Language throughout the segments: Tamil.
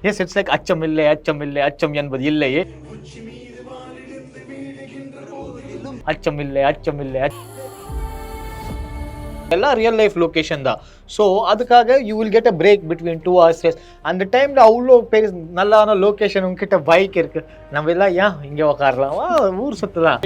எஸ் இட்ஸ் லைக் அச்சம் இல்லை அச்சம் இல்லை அச்சம் என்பது இல்லையே, அச்சம் இல்லை அச்சம் இல்லை, எல்லாம் ரியல் லைஃப் லொக்கேஷன் தான். ஸோ அதுக்காக you will get a break between 2 hours. அந்த டைமில் அவ்வளோ பெரிய நல்லான லொக்கேஷன் உங்ககிட்ட பைக் இருக்கு, நம்ம எல்லாம் ஏன் இங்கே உக்காரலாம், ஊர் சுற்றலாம்.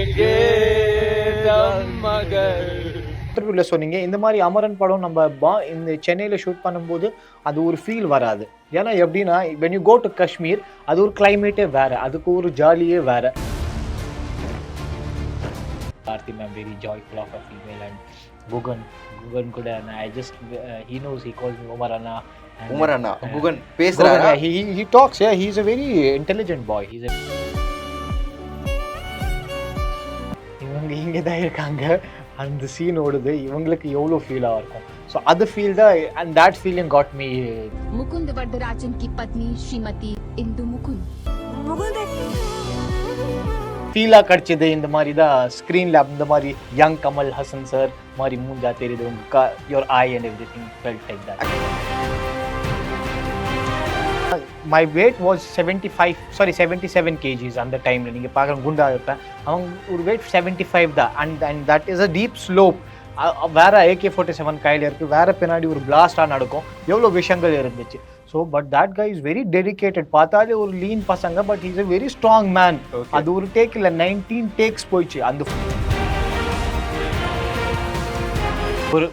இன்டர்வியூவில் சொன்னீங்க இந்த மாதிரி அமரன் படம் நம்ம இந்த சென்னையில் ஷூட் பண்ணும்போது அது ஒரு ஃபீல் வராது. ஏன்னா எப்படின்னா when you go to Kashmir அது ஒரு கிளைமேட்டே வேறு, அதுக்கு ஒரு ஜாலியே வேறு. Aarti ma'am very joyful of a female and Gugan கூட I just he knows, he calls me Umar Anna. Umar Anna Gugan பேசுறாரா? He talks, yeah, he is a very intelligent boy. He's a இவங்க தான் இருக்காங்க, அந்த சீன் ஓடுது, இவங்களுக்கு எவ்வளோ ஃபீலாக இருக்கும். ஸோ அது ஃபீல் தான், and that feeling got me. Mukund Varadarajan की पत्नी श्रीमती इंदु मुकुंद ஃபீலாக கிடச்சிது. இந்த மாதிரி தான் ஸ்க்ரீனில் இந்த மாதிரி யங் கமல் ஹசன் சார் மாதிரி மூஞ்சா தெரியுது, உங்கள் your I and every thing felt like that. My wait was 77 kgs அந்த டைமில். நீங்கள் பார்க்குற குண்டா இருப்பேன், அவங்க ஒரு வெயிட் 75 தான். And that is a deep slope. வேறு AK-47 கையில் இருக்குது, வேறு பின்னாடி ஒரு பிளாஸ்டாக நடக்கும், எவ்வளோ விஷயங்கள் இருந்துச்சு. So but that guy is very dedicated. பார்த்தாலே ஒரு லீன் பசங்க, but is a very strong man. அது ஒரு டேக் இல்லை, 19 டேக்ஸ் போயிடுச்சு. அந்த ஒரு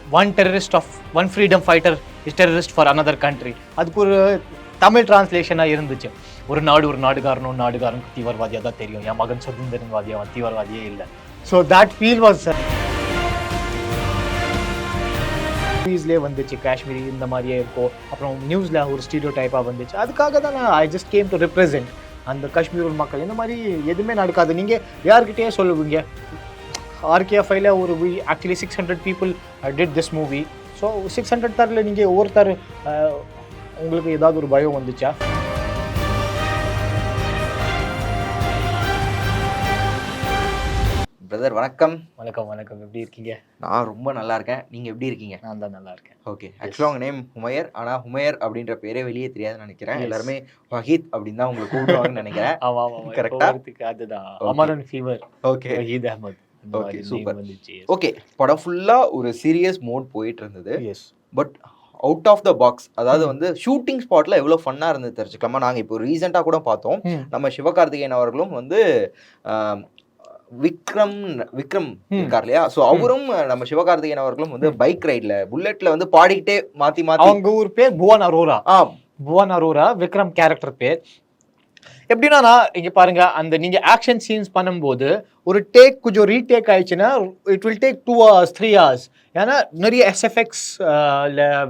one freedom fighter is terrorist for another country. அதுக்கு ஒரு தமிழ் டிரான்ஸ்லேஷனாக இருந்துச்சு. ஒரு நாடுகாரனுக்கு தீவிரவாதியாக தான் தெரியும், என் மகன் சுதந்திரவாதியா, தீவிரவாதியே இல்லை. ஸோ தட் ஃபீல் வாஸ் மூவிஸ்லேயே வந்துச்சு, காஷ்மீரி இந்த மாதிரியே இருக்கும். அப்புறம் நியூஸில் ஒரு ஸ்டீரியோ டைப்பாக வந்துச்சு. அதுக்காக தான் நான் ஐ ஜஸ்ட் கேம் டு ரெப்ரசென்ட் அந்த காஷ்மீர் மக்கள். இந்த மாதிரி எதுவுமே நடக்காது. நீங்கள் யார்கிட்டயே சொல்லுவீங்க, RKFIல ஒரு actually 600 people did this movie. So 600 தரில் நீங்கள் ஒவ்வொருத்தர் உங்களுக்கு ஏதாவது ஒரு பயம் வந்துச்சா? பிரதர் வணக்கம். வணக்கம். எப்படி இருக்கீங்க? நான் ரொம்ப நல்லா இருக்கேன். நீங்கள் எப்படி இருக்கீங்க? நான் தான் நல்லா இருக்கேன். ஓகே, ஆக்சுவலாக உங்கள் நேம் உமையர், ஆனால் உமையர் அப்படின்ற பேரே வெளியே தெரியாதுன்னு நினைக்கிறேன். எல்லாருமே வஹீத் அப்படின்னு தான் உங்களுக்கு கூப்பிடுவாங்கன்னு நினைக்கிறேன். ஆமாம், கரெக்டாக அதுதான். Amaran fever. Okay, Waheed Ahmed. Okay, super. Okay, படம் ஃபுல்லாக ஒரு சீரியஸ் மோட் போயிட்டு இருந்தது. Yes, but out of the box, அதாவது வந்து ஷூட்டிங் ஸ்பாட்ல எவ்வளோ ஃபன்னாக இருந்தது தெரிஞ்சுக்காம நாங்கள் இப்போ ரீசெண்டாக கூட பார்த்தோம். நம்ம சிவகார்த்திகேயன் அவர்களும் வந்து விக்ரம் இருக்கார் இல்லையா, ஸோ அவரும் நம்ம சிவகார்த்திகேயன் அவர்களும் வந்து பைக் ரைட்ல புல்லட்ல வந்து பாடிக்கிட்டே மாத்தி அவங்க ஊர் பேர் புவன் அரோரா. விக்ரம் கேரக்டர் பேர். எப்படின்னா இங்க பாருங்க, அந்த நீங்க ஆக்ஷன் சீன்ஸ் பண்ணும்போது ஒரு டேக் கொஞ்சம் ரீடேக் ஆயிடுச்சுன்னா it will take 2 hours 3 hours. ஏன்னா நிறைய SFX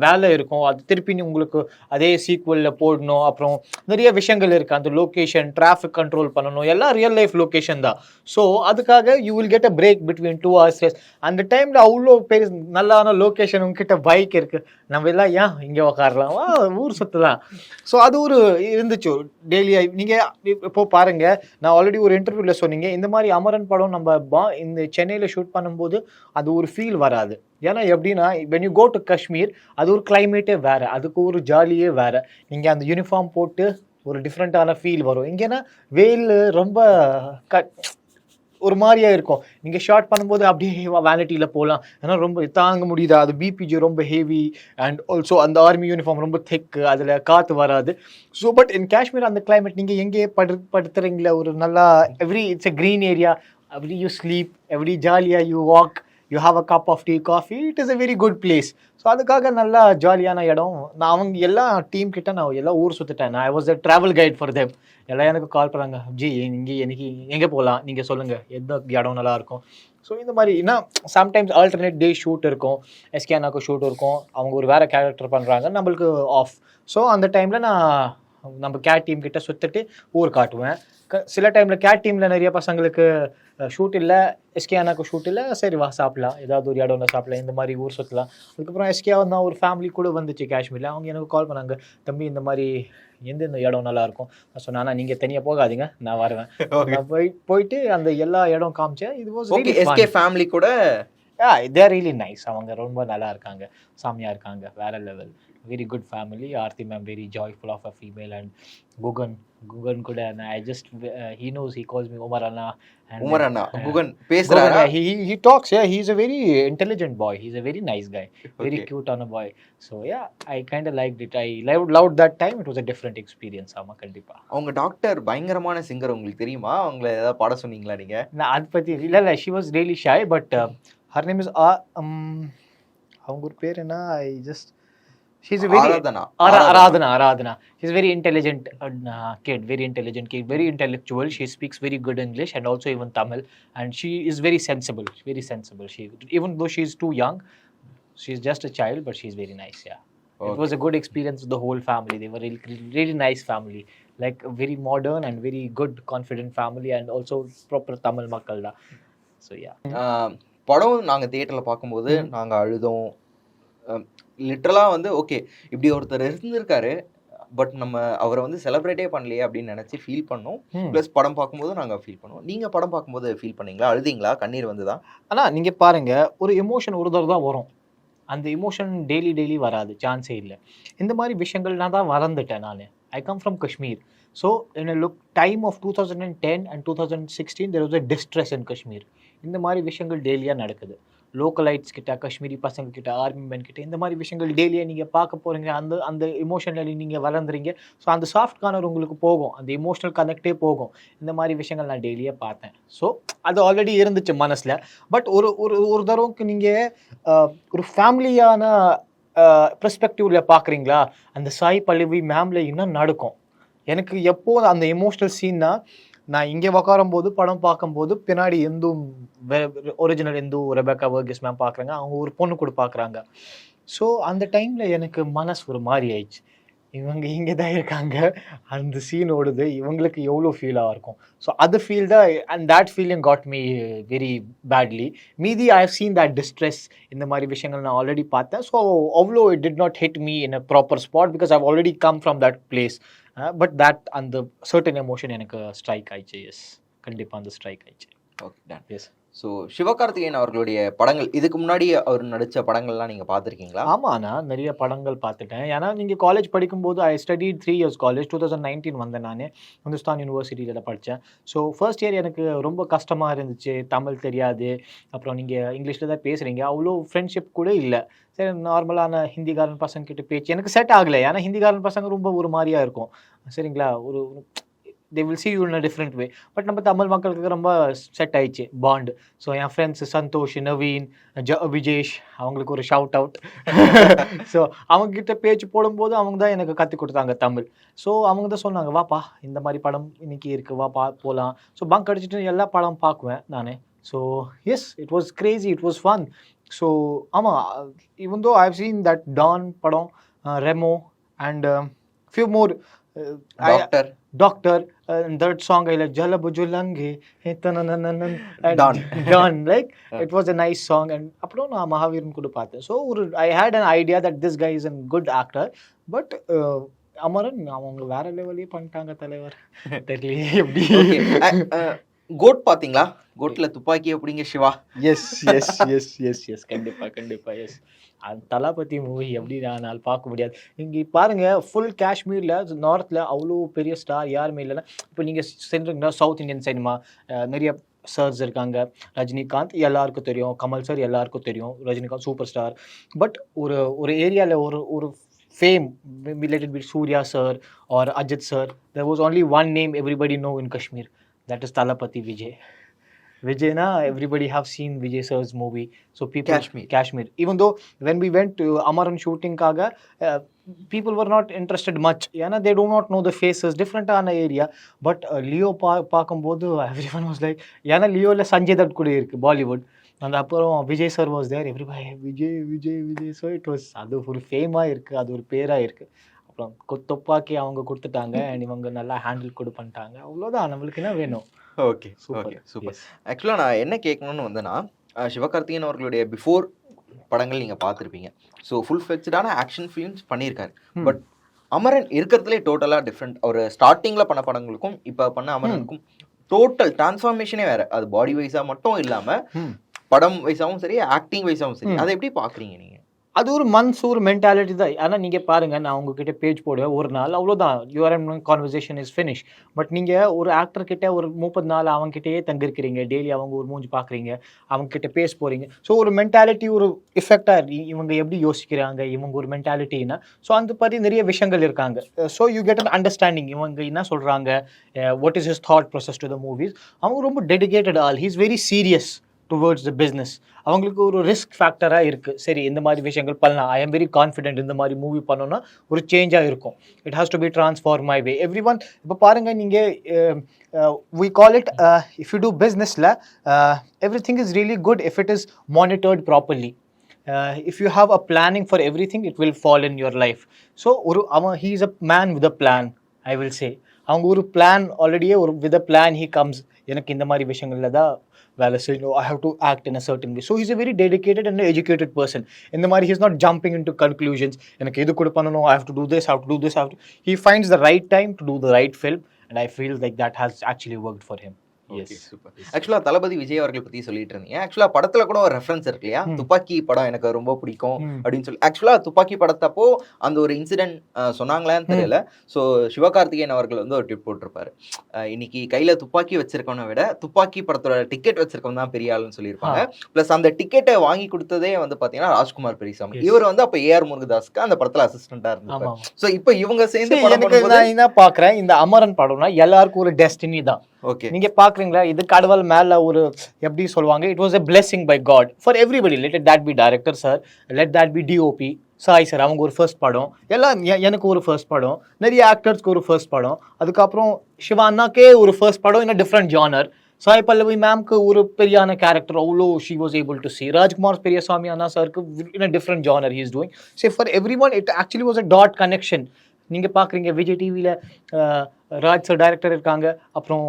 வேலை இருக்கும், அது திருப்பி உங்களுக்கு அதே சீக்வலில் போடணும். அப்புறம் நிறைய விஷயங்கள் இருக்குது, அந்த லொக்கேஷன் டிராஃபிக் கண்ட்ரோல் பண்ணணும், எல்லாம் ரியல் லைஃப் லொக்கேஷன் தான். ஸோ அதுக்காக you will get a break between 2 hours. அந்த டைமில் அவ்வளோ பெரிய நல்லான லொக்கேஷன் உங்ககிட்ட பைக் இருக்குது, நம்ம எல்லாம் ஏன் இங்கே உக்காரலாம், ஊர் சுற்றலாம். ஸோ அது ஒரு இருந்துச்சு டெய்லி. நீங்கள் இப்போ பாருங்கள், நான் ஆல்ரெடி ஒரு இன்டர்வியூவில் சொன்னீங்க இந்த மாதிரி அமரன் படம் நம்ம இந்த சென்னையில் ஷூட் பண்ணும்போது அது ஒரு ஃபீல் வராது. ஏன்னா எப்படின்னா when you go to Kashmir அது ஒரு கிளைமேட்டே வேறு, அதுக்கு ஒரு ஜாலியே வேறு. நீங்கள் அந்த யூனிஃபார்ம் போட்டு ஒரு டிஃப்ரெண்ட்டான ஃபீல் வரும். இங்கேனா வெயில் ரொம்ப ஒரு மாதிரியா இருக்கும். நீங்கள் ஷார்ட் பண்ணும்போது அப்படியே வேனிட்டியில் போகலாம், ஏன்னா ரொம்ப தாங்க முடியுதா, அது BPG ரொம்ப ஹெவி. அண்ட் ஆல்சோ அந்த ஆர்மி யூனிஃபார்ம் ரொம்ப திக், அதில் காற்று வராது. ஸோ பட் இன் காஷ்மீர் அந்த கிளைமேட் நீங்கள் எங்கேயே படுத்துறீங்களா, ஒரு நல்லா it's a green area, every you sleep, every ஜாலியாக you walk, you have a cup of tea, coffee, it is a very good place. So அதுக்காக நல்லா ஜாலியான இடம். நான் அவங்க எல்லா டீம் கிட்ட நான் எல்லாம் ஊர் சுற்றிட்டேன். I was a travel guide for them. எல்லாம் எனக்கு கால் பண்ணுறாங்க, ஜி எனக்கு எங்கே போகலாம், நீங்கள் சொல்லுங்கள் எந்த இடம் நல்லாயிருக்கும். ஸோ இந்த மாதிரி ஏன்னா சம்டைம்ஸ் ஆல்டர்னேட் டே ஷூட் இருக்கும், SK அண்ணாக்கு ஷூட் இருக்கும், அவங்க ஒரு வேறு கேரக்டர் பண்ணுறாங்க, நம்மளுக்கு ஆஃப். ஸோ அந்த டைமில் நான் நம்ம கேட் டீம் கிட்ட சுற்றிட்டு ஊர் காட்டுவேன். சில டைமில் கேட் டீமில் நிறைய பசங்களுக்கு ஷூட் இல்லை, SK அண்ணாக்கு ஷூட் இல்லை, சரி வா சாப்பிடலாம், ஏதாவது ஒரு இடம் சாப்பிடலாம், இந்த மாதிரி ஊர் சுற்றலாம். அதுக்கப்புறம் SK வந்தால் ஒரு ஃபேமிலி கூட வந்துச்சு காஷ்மீரில். அவங்க எனக்கு கால் பண்ணாங்க, தம்பி இந்த மாதிரி எந்தெந்த இடம் நல்லாயிருக்கும். நான் சொன்னேன், நீங்கள் தனியாக போகாதீங்க, நான் வருவேன். நான் போயிட்டு அந்த எல்லா இடம் காமிச்சேன். இது வாஸ் SK ஃபேமிலி கூட தேர் ரியலி நைஸ். அவங்க ரொம்ப நல்லா இருக்காங்க, சாமியாக இருக்காங்க, வேற level. very good family. Aarti ma'am very joyful of a female, and Gugan could, and I just he knows, he calls me Umar Anna. And Umar Anna yeah. Guhan Gugan, பேசுறாரா? yeah, he talks. Yeah, he's a very intelligent boy. He's a very nice guy, very Okay. cute on a boy. So yeah, I kind of liked it. I loved that time. It was a different experience. ஆமா கண்டிப்பா. அவங்க டாக்டர் பயங்கரமான சிங்கர், உங்களுக்கு தெரியுமா? அவங்கள ஏதாவது பாட சொன்னீங்களா நீங்க? நான் அது பத்தி இல்ல, she was really shy, but her name is அவங்க ஒரு பேர் என்ன, I just, she's a very Aradhana. She's a very intelligent kid, very intelligent kid, very intellectual. She speaks very good English and also even Tamil, and she is very sensible. She, even though she's too young, she's just a child, but she's very nice. Yeah. Okay. It was a good experience with the whole family. They were really nice family, like a very modern and very good, confident family, and also proper Tamil makkal da. So yeah. படம் நாங்க தியேட்டர்ல பார்க்கும்போது நாங்க அழுதோம். லிட்டரலா வந்து ஓகே, இப்படி ஒருத்தர் இருந்திருக்காரு, பட் நம்ம அவரை வந்து செலிப்ரேட்டே பண்ணலையே அப்படின்னு நினைச்சு ஃபீல் பண்ணோம். ப்ளஸ் படம் பார்க்கும்போது நாங்க ஃபீல் பண்ணுவோம். நீங்க படம் பார்க்கும்போது ஃபீல் பண்ணீங்களா? அழுதீங்களா? கண்ணீர் வந்துதா? ஆனா நீங்க பாருங்க, ஒரு எமோஷன் ஒரு தடவை தான் வரும். அந்த எமோஷன் டெய்லி வராது, சான்ஸே இல்லை. இந்த மாதிரி விஷயங்கள் நான் தான் வளர்ந்துட்டேன். நான் I come from Kashmir. So in look time of 2010 and 2016 there was a distress in Kashmir. இந்த மாதிரி விஷயங்கள் டெய்லியாக நடக்குது. லோக்கலைட்ஸ் கிட்ட, காஷ்மீரி பசங்க கிட்ட, ஆர்மி மேன் கிட்ட, இந்த மாதிரி விஷயங்கள் டெய்லியாக நீங்கள் பார்க்க போகிறீங்க. அந்த இமோஷனல் நீங்கள் வளர்ந்துறீங்க. ஸோ அந்த சாஃப்ட் கார்னர் உங்களுக்கு போகும், அந்த இமோஷனல் கனெக்டே போகும். இந்த மாதிரி விஷயங்கள் நான் டெய்லியாக பார்த்தேன். ஸோ அது ஆல்ரெடி இருந்துச்சு மனசில். பட் ஒரு தடவைக்கு நீங்கள் ஒரு ஃபேமிலியான பெர்ஸ்பெக்டிவ்ல பார்க்குறீங்களா, அந்த சாய் பல்லவி மேமில் இன்னும் நடக்கும். எனக்கு எப்போ அந்த எமோஷ்னல் சீன்னா, நான் இங்கே உட்காரும்போது படம் பார்க்கும்போது பின்னாடி ஒரிஜினல் ரெபேக்கா வர்கீஸ் மேம் பார்க்குறாங்க, அவங்க ஒரு பொண்ணு கூட பார்க்குறாங்க. ஸோ அந்த டைமில் எனக்கு மனசு ஒரு மாதிரி ஆயிடுச்சு. இவங்க இங்கே தான் இருக்காங்க, அந்த சீன் ஓடுது, இவங்களுக்கு எவ்வளோ ஃபீலாக இருக்கும். ஸோ அது ஃபீல் தான், and that feeling got me very badly. மீதி I have seen that distress, இந்த மாதிரி விஷயங்கள் நான் ஆல்ரெடி பார்த்தேன். ஸோ அவ்வளோ it did not hit me in a proper spot because I've already come from that place. But that அந்த சர்டன் எமோஷன் எனக்கு ஸ்ட்ரைக் ஆயிடுச்சு. எஸ், கண்டிப்பாக அந்த ஸ்ட்ரைக் ஆயிடுச்சு. Okay, done. Yes. So Sivakarthikeyan அவர்களுடைய படங்கள், இதுக்கு முன்னாடி அவர் நடித்த படங்கள்லாம் நீங்கள் பார்த்துருக்கீங்களா? ஆமாம், நான் நிறைய படங்கள் பார்த்துட்டேன். ஏன்னா நீங்கள் காலேஜ் படிக்கும்போது ஐ ஸ்டடிட் 3 years காலேஜ். 2019 வந்தேன். நான் ஹிந்துஸ்தான் யூனிவர்சிட்டியில் படித்தேன். ஸோ ஃபர்ஸ்ட் இயர் எனக்கு ரொம்ப கஷ்டமாக இருந்துச்சு. தமிழ் தெரியாது, அப்புறம் நீங்கள் இங்கிலீஷில் தான் பேசுகிறீங்க, அவ்வளோ ஃப்ரெண்ட்ஷிப் கூட இல்லை. சரி, நார்மலான ஹிந்திக்காரன் பசங்க கிட்ட பேச்சு எனக்கு செட் ஆகலை. ஏன்னா ஹிந்திக்காரன் பசங்க ரொம்ப ஒரு மாதிரியாக இருக்கும். சரிங்களா, ஒரு they will see you in a different way. But நம்ம தமிழ் மக்களுக்கு ரொம்ப செட் ஆயிடுச்சு பாண்டு. ஸோ என் ஃப்ரெண்ட்ஸ் சந்தோஷ், நவீன், விஜேஷ், அவங்களுக்கு ஒரு ஷவுட் அவுட். ஸோ அவங்ககிட்ட பேச்சு போடும்போது அவங்க தான் எனக்கு கற்றுக் கொடுத்தாங்க தமிழ். ஸோ அவங்க தான் சொன்னாங்க, வாப்பா இந்த மாதிரி படம் இன்னைக்கு இருக்குது, வாப்பா போகலாம். ஸோ பங்க் அடிச்சுட்டு எல்லா படம் பார்க்குவேன் நான். So yes, it was crazy, it was fun. So ஆமாம், even though I have seen that Don படம், Remo and few more, Doctor, that song I like, Jala Bujulange, Don, like it was a nice song. And appo na Mahaviran kuda paathen. So I had an idea that this guy is a good actor, but Amaran avanga vera level e pannanga தலைவர் தெரியல எப்படி. கோட் பாத்தீங்களா? கோட்ல துப்பாக்கி எப்படிங்க சிவா? எஸ் கண்டிப்பா எஸ். அந்த தளபதி மூவி எப்படி நான் பார்க்க முடியாது. இங்கே பாருங்க, ஃபுல் காஷ்மீரில் நார்த்தில் அவ்வளோ பெரிய ஸ்டார் யாருமே இல்லைன்னா, இப்போ நீங்கள் சென்றுங்கன்னா சவுத் இந்தியன் சினிமா நிறைய சர்ஸ் இருக்காங்க. ரஜினிகாந்த் எல்லாருக்கும் தெரியும், கமல் சார் எல்லாருக்கும் தெரியும், ரஜினிகாந்த் சூப்பர் ஸ்டார். பட் ஒரு ஏரியாவில் ஒரு fame, let it be Surya sir or Ajit sir, there was only one name everybody know in Kashmir, that is Talapati Vijay na, everybody have seen Vijay sir's movie. So people, Kashmir, even though when we went to Amaran shooting kaga, people were not interested much. Yeah, they do not know the faces, different ana area. But Leo paakumbodhu everyone was like, yeah, Leo la Sanjay Dutt kuda irukku Bollywood. And அப்புறம் Vijay sir was there, everybody Vijay. So it was, அது ஒரு ஃபேமாக இருக்குது, அது ஒரு பேராக இருக்குது. அப்புறம் துப்பாக்கி அவங்க கொடுத்துட்டாங்க, அண்ட் இவங்க நல்லா ஹேண்டில் கூட பண்ணிட்டாங்க. அவ்வளோதான், நம்மளுக்கு என்ன வேணும். Okay super. ஆக்சுவலாக நான் என்ன கேட்கணும்னு வந்தேன்னா, சிவகார்த்திகேயன் அவர்களுடைய பிஃபோர் படங்கள் நீங்கள் பார்த்துருப்பீங்க. ஸோ ஃபுல் ஃப்ளெக்ஸ்டான ஆக்ஷன் ஃபிலிம்ஸ் பண்ணியிருக்காரு. பட் அமரன் இருக்கிறதுலே டோட்டலாக டிஃப்ரெண்ட். அவர் ஸ்டார்டிங்கில் பண்ண படங்களுக்கும் இப்போ பண்ண அமரனுக்கும் டோட்டல் டிரான்ஸ்ஃபார்மேஷனே வேறு. அது பாடி வைஸாக மட்டும் இல்லாமல் படம் வைஸாகவும் சரி, ஆக்டிங் வைஸாகவும் சரி. அதை எப்படி பார்க்குறீங்க நீங்கள்? அது ஒரு மன்சூர் மென்டாலிட்டி தான். ஆனால் நீங்கள் பாருங்கள், நான் உங்ககிட்ட பேஜ் போடுவேன் ஒரு நாள், அவ்வளோதான், your conversation is finish. But நீங்கள் ஒரு ஆக்டர் கிட்ட ஒரு 30 நாள் அவங்ககிட்டயே தங்கிருக்கிறீங்க, டெய்லி அவங்க ஒரு மூஞ்சி பார்க்குறீங்க, அவங்ககிட்ட பேச போகிறீங்க. ஸோ ஒரு மென்டாலிட்டி, ஒரு இஃபெக்டாக இவங்க எப்படி யோசிக்கிறாங்க, இவங்க ஒரு மென்டாலிட்டின்னா, ஸோ அந்த மாதிரி நிறைய விஷயங்கள் இருக்காங்க. So you get an understanding இவங்க என்ன சொல்கிறாங்க, what is his thought process to the movies. அவங்க ரொம்ப dedicated all, he is very serious towards the business. அவங்களுக்கு ஒரு ரிஸ்க் ஃபேக்டராக இருக்குது. சரி, இந்த மாதிரி விஷயங்கள் பண்ணலாம், ஐ எம் வெரி கான்ஃபிடென்ட், இந்த மாதிரி மூவி பண்ணோன்னா ஒரு சேஞ்சாக இருக்கும். It has to be transform my way. Every one இப்போ பாருங்கள், நீங்கள் we call it, if you do பிஸ்னஸில் every thing is really good if it is monitored properly. If you have a planning for everything, it will fall in your life. So he is a man with a plan, I will say. அவங்க ஒரு பிளான் ஆல்ரெடியே, ஒரு with a plan he comes. எனக்கு இந்த மாதிரி விஷயங்களில் தான் வேலை செய்யணும், I have to act in a certain way. So he's a very dedicated and educated person. இந்த மாதிரி he's not jumping into conclusions, எனக்கு இது கூட பண்ணணும், I have to do this, how to do this, he finds the right time to do the right film, and I feel like that has actually worked for him. ஆக்சுவலா தளபதி விஜய் அவர்களை பத்தி சொல்லிட்டு இருந்தீங்க. ஆக்சுவலா படத்துல கூட ஒரு ரெஃபரன்ஸ் இருக்கு இல்லையா, துப்பாக்கி படம் எனக்கு ரொம்ப பிடிக்கும் அப்படின்னு சொல்லி. ஆக்சுவலா துப்பாக்கி படத்தப்போ அந்த ஒரு இன்சிடென்ட் சொன்னாங்களான்னு தெரியல. ஸோ சிவகார்த்திகேயன் அவர்கள் வந்து ஒரு ட்விட் போட்டிருப்பாரு, இன்னைக்கு கையில துப்பாக்கி வச்சிருக்கவனை விட துப்பாக்கி படத்தோட டிக்கெட் வச்சிருக்கவன் தான் பெரிய ஆளுன்னு சொல்லியிருப்பாங்க. பிளஸ் அந்த டிக்கெட்டை வாங்கி கொடுத்ததே வந்து பாத்தீங்கன்னா ராஜ்குமார் பெரியசாமி. இவர் வந்து அப்ப ஏஆர் முருகதாஸ்க்கு அந்த படத்துல அசிஸ்டண்டா இருந்தாங்க. ஸோ இப்போ இவங்க சேர்ந்து என்ன பாக்குறேன், இந்த அமரன் படம்னா எல்லாருக்கும் ஒரு டெஸ்டினி தான். ஓகே, நீங்க பாக்குறீங்களா, இது கடவுள் மேல ஒரு எப்படி சொல்லுவாங்க, it was a blessing by God for everybody. let that be director sir, let that be DOP Sai sir, அவங்க ஒரு ஃபர்ஸ்ட் படம், எல்லாம் எனக்கு ஒரு ஃபர்ஸ்ட் படம், நிறைய ஆக்டர்ஸ்க்கு ஒரு ஃபர்ஸ்ட் படம், அதுக்கப்புறம் சிவா அண்ணாக்கே ஒரு ஃபர்ஸ்ட் படம் in different genre, Sai Pallavi மேம்க்கு ஒரு பெரியான கேரக்டர் அவ்வளோ she was able to see, Rajkumar Periyasamy அண்ணா சாருக்கு in a different genre he is doing. So for every one it actually was a dot connection. நீங்கள் பார்க்குறீங்க விஜய் டிவியில் ராஜ் சார் டைரக்டர் இருக்காங்க, அப்புறம்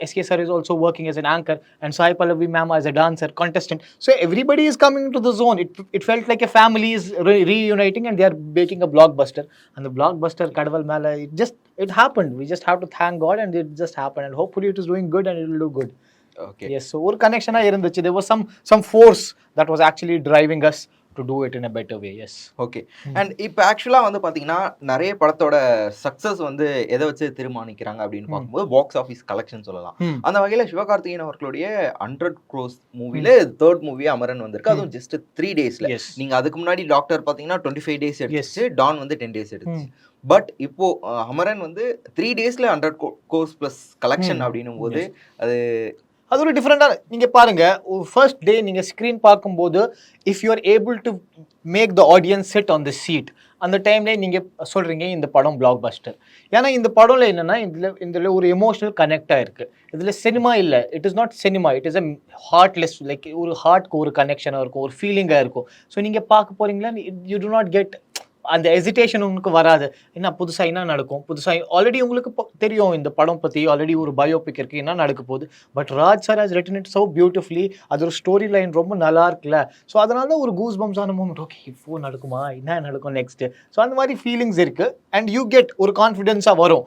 SK sir is also working as an anchor, and Sai Pallavi ma'am as a dancer contestant. So everybody is coming to the zone. It felt like a family is reuniting and they are making a blockbuster. And the blockbuster kadval mala, it happened. We just have to thank God and it just happened, and hopefully it is doing good and it will do good. Okay. Yes, so ஒரு கனெக்ஷனா இருந்துச்சு. There was some force that was actually driving us to do it in a better way. Yes. Okay. And இப்போ ஆக்சுவலா வந்து பாத்தீங்கன்னா நிறைய படத்தோட சக்சஸ் வந்து எதை வச்சு தீர்மானிக்கிறாங்க அப்படின்னு பார்க்கும்போது பாக்ஸ் ஆஃபீஸ் கலெக்ஷன் சொல்லலாம். அந்த வகையில சிவகார்த்திகேயன் அவர்களுடைய 100 crores மூவில தேர்ட் மூவி அமரன் வந்திருக்கு. அதுவும் ஜஸ்ட் 3 daysல. நீங்க அதுக்கு முன்னாடி டாக்டர் பாத்தீங்கன்னா 25 days எடுத்துச்சு, டான் வந்து 10 days எடுத்துச்சு. பட் இப்போ அமரன் வந்து 3 daysல 100 crores plus கலெக்ஷன் அப்படின்னும் போது அது ஒரு டிஃப்ரெண்டான, நீங்கள் பாருங்கள், ஃபர்ஸ்ட் டே நீங்கள் ஸ்க்ரீன் பார்க்கும்போது if you are able to make the audience sit on the seat, அந்த டைம்லேயே நீங்கள் சொல்கிறீங்க இந்த படம் பிளாக் பஸ்டர். ஏன்னா இந்த படம்ல என்னென்னா இதில் ஒரு எமோஷனல் கனெக்டாக இருக்குது. இதில் சினிமா இல்லை, it is not cinema, it is a heartless, like ஒரு ஹார்ட்க்கு ஒரு கனெக்ஷனாக இருக்கும், ஒரு ஃபீலிங்காக இருக்கும். ஸோ நீங்கள் பார்க்க போகிறீங்களா, யூ டு நாட் கெட் அந்த ஹெசிடேஷன் உங்களுக்கு வராது. என்ன புதுசாக என்ன நடக்கும், புதுசாக ஆல்ரெடி உங்களுக்கு தெரியும் இந்த படம் பற்றி, ஆல்ரெடி ஒரு பயோபிக் இருக்குது, என்ன நடக்க போகுது. But Raj sir has return it so beautifully, அது ஒரு ஸ்டோரி லைன் ரொம்ப நல்லா இருக்குல்ல. ஸோ அதனால தான் ஒரு கூஸ் பம்ஸான மூமெண்ட், ஓகே இப்போ நடக்குமா, என்ன நடக்கும் நெக்ஸ்ட்டு. ஸோ அந்த மாதிரி ஃபீலிங்ஸ் இருக்குது. அண்ட் யூ கெட் ஒரு கான்ஃபிடென்ஸாக வரும்.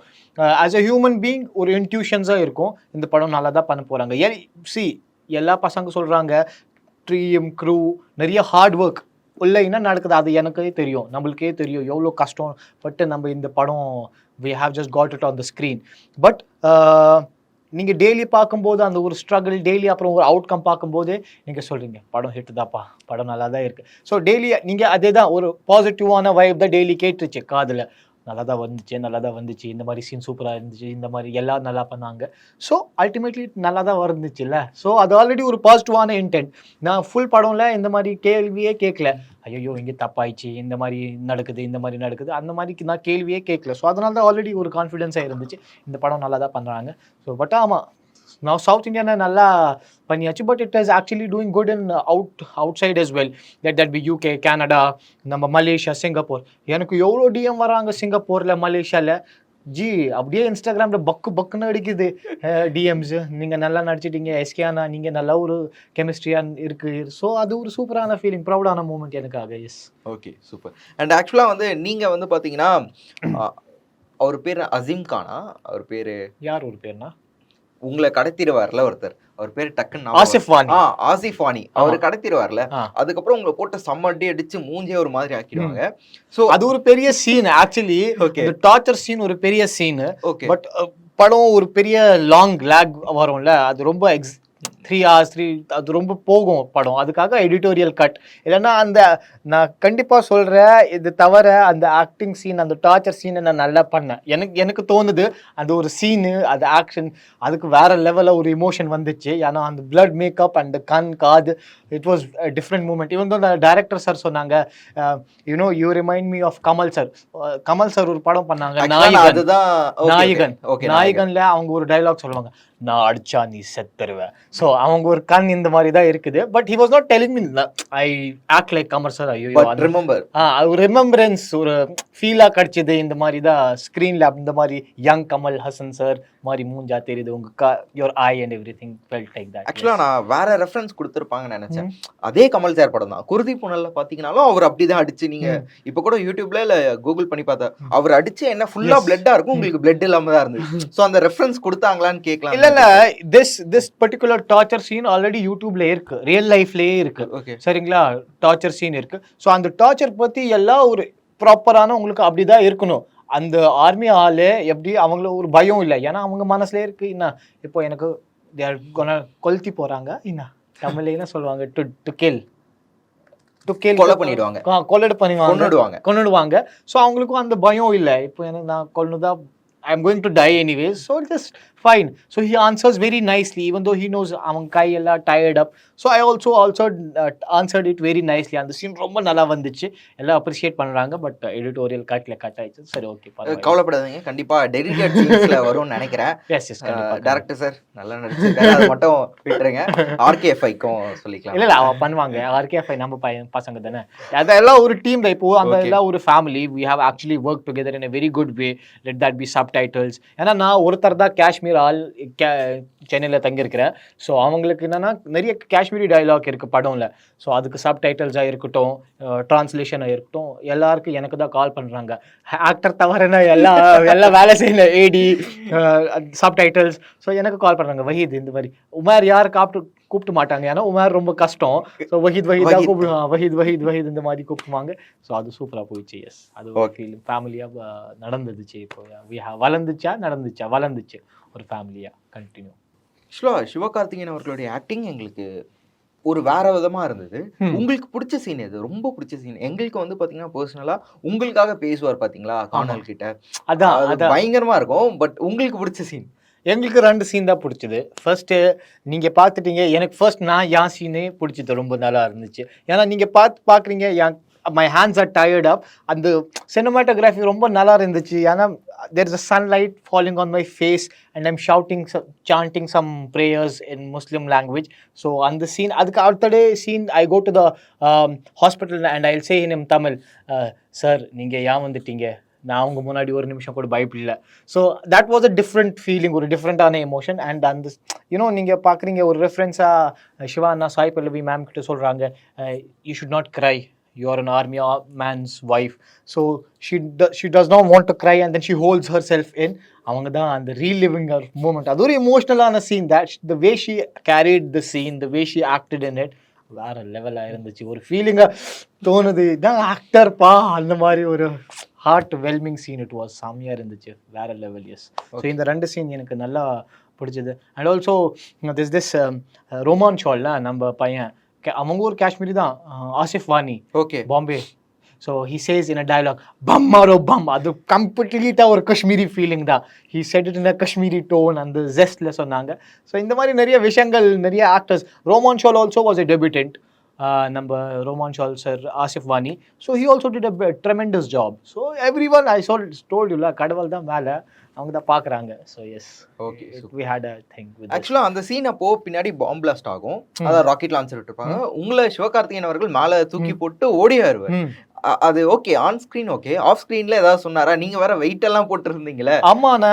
ஆஸ் அ ஹியூமன் பீயிங் ஒரு இன்ட்யூஷன்ஸாக இருக்கும், இந்த படம் நல்லா தான் பண்ண போகிறாங்க. எல்லா பசங்க சொல்கிறாங்க, ட்ரீம் க்ரூ நிறைய ஹார்ட் ஒர்க் உள்ள என்ன நடக்குது அது எனக்கே தெரியும், நம்மளுக்கே தெரியும் எவ்வளோ கஷ்டம் பட்டு நம்ம இந்த படம் we have just got it on the screen. But நீங்கள் டெய்லி பார்க்கும்போது அந்த ஒரு ஸ்ட்ரகிள் டெய்லி, அப்புறம் ஒரு அவுட்கம் பார்க்கும்போது நீங்கள் சொல்கிறீங்க படம் ஹிட் தான்ப்பா, படம் நல்லா தான் இருக்குது. ஸோ டெய்லி நீங்கள் அதே தான் ஒரு பாசிட்டிவான வைப் தான் டெய்லி கேட்டுருச்சு காதில், நல்லா தான் வந்துச்சு, இந்த மாதிரி சீன் சூப்பராக இருந்துச்சு, இந்த மாதிரி எல்லாம் நல்லா பண்ணாங்க. ஸோ அல்டிமேட்லி நல்லா தான் வந்துச்சுல்ல. ஸோ அது ஆல்ரெடி ஒரு பாசிட்டிவான இன்டென்ட். நான் ஃபுல் படம்ல இந்த மாதிரி கேள்வியே கேட்கல, ஐயோ இங்கே தப்பாயிடுச்சு, இந்த மாதிரி நடக்குது, அந்த மாதிரி நான் கேள்வியே கேட்கல. ஸோ அதனால தான் ஆல்ரெடி ஒரு கான்ஃபிடென்ஸாக இருந்துச்சு, இந்த படம் நல்லா தான் பண்ணுறாங்க. ஸோ பட் ஆமாம், நான் சவுத் இந்தியானா நல்லா பண்ணியாச்சு, but it is actually doing good in outside as well. That be UK, Canada, நம்ம மலேசியா, சிங்கப்பூர். எனக்கு எவ்வளோ டிஎம் வராங்க சிங்கப்பூரில், மலேசியாவில். அப்படியே இன்ஸ்டாகிராமில் பக்குன்னு அடிக்குது டிஎம்ஸ், நீங்கள் நல்லா நடிச்சிட்டீங்க எஸ்கேனா, நீங்கள் நல்லா ஒரு கெமிஸ்ட்ரியாக இருக்குது. ஸோ அது ஒரு சூப்பரான ஃபீலிங், ப்ரௌடான மூமெண்ட் எனக்காக. எஸ். Okay, super. அண்ட் ஆக்சுவலாக வந்து நீங்கள் வந்து பார்த்தீங்கன்னா அவர் பேர் அசீம் கானா, அவர் பேர் யார் ஒரு பேர்னா உங்களை கடத்திடுவார்ல ஒருத்தர், அவர் பேர் டக்குன்னு ஆசிஃப் வாணி. ஆசிஃப் வாணி அவர் கடத்திடுவார்ல, அதுக்கப்புறம் உங்களை போட்டு சம்மட்டி அடிச்சு மூஞ்சே ஒரு மாதிரி ஆக்கிடுவாங்க. சோ அது ஒரு பெரிய சீன் ஆக்சுவலி. இந்த டார்ச்சர் சீன் ஒரு பெரிய சீன். பட் படம் ஒரு பெரிய லாங் லேக் வரும்ல, அது ரொம்ப 3 hours அது ரொம்ப போகும் படம். அதுக்காக எடிட்டோரியல் கட். இல்லைன்னா அந்த நான் கண்டிப்பாக சொல்கிறேன், இது தவிர அந்த ஆக்டிங் சீன், அந்த டார்ச்சர் சீனை நான் நல்லா பண்ணேன். எனக்கு தோணுது அந்த ஒரு சீனு, அது ஆக்ஷன், அதுக்கு வேற லெவலில் ஒரு இமோஷன் வந்துச்சு. ஏன்னா அந்த பிளட் மேக்கப் அண்ட் கண் காது, இட் வாஸ் டிஃப்ரெண்ட் மூமெண்ட். இவன் தான் டைரக்டர் சார் சொன்னாங்க, you know you remind me of Kamal sir. Kamal sir ஒரு படம் பண்ணாங்க நாயகன்ல அவங்க ஒரு டைலாக் சொல்லுவாங்க, நான் அடிச்சா நீ செத்துருவேன். ஸோ அவங்க ஒரு கண் இந்த மாதிரி தான் இருக்குது. But he was not telling me I act like Kamal sir. ஐயோ ஒரு ரிமெம்பரன்ஸ், ஒரு ஃபீலாக கிடைச்சது. இந்த மாதிரி தான் ஸ்க்ரீனில் இந்த மாதிரி யங் கமல் ஹசன் சார் மாதிரி மூஞ்சா தெரியுது உங்க your I and everything felt like that. ஆக்சுவலாக நான் வேற ரெஃபரன்ஸ் கொடுத்துருப்பாங்கன்னு நினைச்சேன். அதே கமல் சார் படம் தான் குருதி புனல்ல பாத்தீங்கன்னாலும் அவர் அப்படிதான் அடிச்சு, நீங்க இப்ப கூட யூடியூப்ல இல்ல கூகுள் பண்ணி பார்த்தா அவர் அடிச்சு என்ன ஃபுல்லா பிளட்டா இருக்கும், உங்களுக்கு பிளட் இல்லாம தான் இருந்துச்சு. சோ அந்த ரெஃபரன்ஸ் கொடுத்தாங்களான்னு கேட்கலாம். இல்ல this particular torture scene already யூடியூப்ல இருக்கு, ரியல் லைஃப்லயே இருக்கு. சரிங்களா, டார்ச்சர் சீன் இருக்கு. ஸோ அந்த டார்ச்சர் பத்தி எல்லாம் ஒரு ப்ராப்பரான உங்களுக்கு அப்படிதான் இருக்கணும். அந்த ஆர்மி ஆளு எப்படி அவங்கள ஒரு பயம் இல்லை, ஏன்னா அவங்க மனசுல இருக்கு என்ன இப்போ எனக்கு கொளுத்தி போறாங்க, என்ன தமிழ்ல என்ன சொல்லுவாங்க, கொன்னுடுவாங்க. ஸோ அவங்களுக்கும் அந்த பயம் இல்லை, இப்போ எனக்கு நான் கொன்னுதான், I'm going to die anyways, so just fine. So he answers very nicely, even though he knows அவங்க கையெல்லாம் tired up. So I also answered it very nicely. அந்த சீன் ரொம்ப நல்லா வந்துச்சு, எல்லாம் அப்ரிஷியேட் பண்றாங்க. பட் எடிட்டோரியல் கட்ல கட் ஆயிடுச்சு. சரி, ஓகே, கவலைப்படாதீங்க, கண்டிப்பா டெடிகேட் சீன்ஸ்ல வரும்னு நினைக்கிறேன். எஸ் டைரக்டர் சார் நல்லா நடிச்சிருக்காரு, அது மட்டும் விட்டுருங்க. RKFIக்கும் சொல்லிக்கலாம். இல்ல அவ பண்ணுவாங்க, RKFI நம்ம பசங்க தானே, அதெல்லாம் ஒரு டீம் தான். இப்போ அந்த எல்லாம் ஒரு family. we have actually worked together in a very good way. let that be subtitles. ஏன்னா நான் ஒருத்தர் தான் காஷ்மீர் ஆள் சென்னையில் தங்கியிருக்கிறேன். ஸோ அவங்களுக்கு என்னன்னா நிறைய காஷ்மீரி டைலாக் இருக்கு படம்ல. ஸோ அதுக்கு சப்டைட்டில்ஸாக இருக்கட்டும், டிரான்ஸ்லேஷனாக இருக்கட்டும், எல்லாருக்கும் எனக்கு தான் கால் பண்ணுறாங்க. ஆக்டர் தவிர எல்லாம் வேலை செய்யல, ஏடி சப்டைட்டில்ஸ். ஸோ எனக்கு கால் பண்ணுறாங்க, வஹீத் இந்த மாதிரி. உமேர் யார் கூப்பிட்டு மாட்டாங்க, ஏன்னா உமேர் ரொம்ப கஷ்டம். ஸோ வஹீத் வஹீத் இந்த மாதிரி கூப்பிடுவாங்க. ஸோ அது சூப்பராக போயிடுச்சு. எஸ், அது ஒரு ஃபீலிங் ஃபேமிலியாக நடந்துச்சு. இப்போ வளர்ந்துச்சு ஒரு ஃபேமிலியாக கண்டினியூ. சிவகார்த்திகேயன் அவர்களுடைய ஆக்டிங் எங்களுக்கு ஒரு வேற விதமா இருந்தது. உங்களுக்கு பிடிச்ச சீன் எது? ரொம்ப பிடிச்ச சீன் எங்களுக்கு வந்து பாத்தீங்கன்னா பர்சனலா உங்களுக்காக பேசுவார் பாத்தீங்களா கானல் கிட்ட, அதான் பயங்கரமா இருக்கும். பட் உங்களுக்கு பிடிச்ச சீன்? எங்களுக்கு 2 சீன் தான் பிடிச்சது. ஃபர்ஸ்ட் நீங்க பார்த்துட்டீங்க, எனக்கு ஃபர்ஸ்ட் என் சீனே பிடிச்சது, ரொம்ப நல்லா இருந்துச்சு. ஏன்னா நீங்க பார்க்குறீங்க, my hands are tired up. அந்த cinematography ரொம்ப நல்லா இருந்துச்சு. ஏன்னா there is a sunlight falling on my face and I'm chanting some prayers in Muslim language. So on the scene, அதுக்கு அடுத்த scene I go to the hospital and I'll say in Tamil, sir நீங்க ஏன் வந்துட்டீங்க, நான் அவங்க முன்னாடி ஒரு நிமிஷம் கூட பயப்படல. So that was a different feeling, ஒரு டிஃப்ரெண்டான எமோஷன். அண்ட் அந்த யூனோ நீங்கள் பார்க்குறீங்க ஒரு ரெஃபரன்ஸாக சிவா அண்ணா சாய் பல்லவி மேம் கிட்ட சொல்கிறாங்க, you should not cry, you are an army man's wife. So she does not want to cry and then she holds herself in. அவங்க தான் அந்த reliving her moment. அது ஒரு எமோஷ்னலான scene. that the way she carried the scene, the way she acted in it, வேற லெவலாக இருந்துச்சு. ஒரு ஃபீலிங்காக தோணுது, இதான் ஆக்டர்ப்பா, அந்த மாதிரி ஒரு ஹார்ட் வெல்மிங் சீன். இட் வாஸ் செம்மையாக இருந்துச்சு, வேற லெவல். எஸ், ஸோ இந்த 2 சீன் எனக்கு நல்லா பிடிச்சது. அண்ட் ஆல்சோ திஸ் ரோமான் ஷால்ல நம்ம பையன், அவங்க ஒரு காஷ்மீரி தான், Asif Wani, okay, Bombay. So he says in a dialogue, பம்மாரோ பம், அது கம்ப்ளீட்டாக ஒரு காஷ்மீரி ஃபீலிங் தான். He said it in a Kashmiri tone, அந்த ஜெஸ்ட்ல சொன்னாங்க. ஸோ இந்த மாதிரி நிறைய விஷயங்கள், நிறைய actors. Rohman Shawl also was a debutant, நம்ம Rohman Shawl sir, Asif Wani. So he also did a tremendous job. So every one I told யூல, கடவுள் தான் மேலே, அவங்க தான் பார்க்குறாங்க. So yes, okay, we had a thing with ஆக்சுவலாக அந்த சீன் அப்போ பின்னாடி பாம் பிளாஸ்ட் ஆகும், அதாவது ராக்கெட் லான்ச்சர் விட்டுருப்பாங்க. உங்களை சிவகார்த்திகேயன் அவர்கள் மேலே தூக்கி போட்டு ஓடி வருவார். அது okay, on screen okay, off ஸ்கிரீன்ல ஏதாவது சொன்னாரா? நீங்க வேற வெயிட் எல்லாம் போட்டு இருந்தீங்களே. ஆமாண்ணா,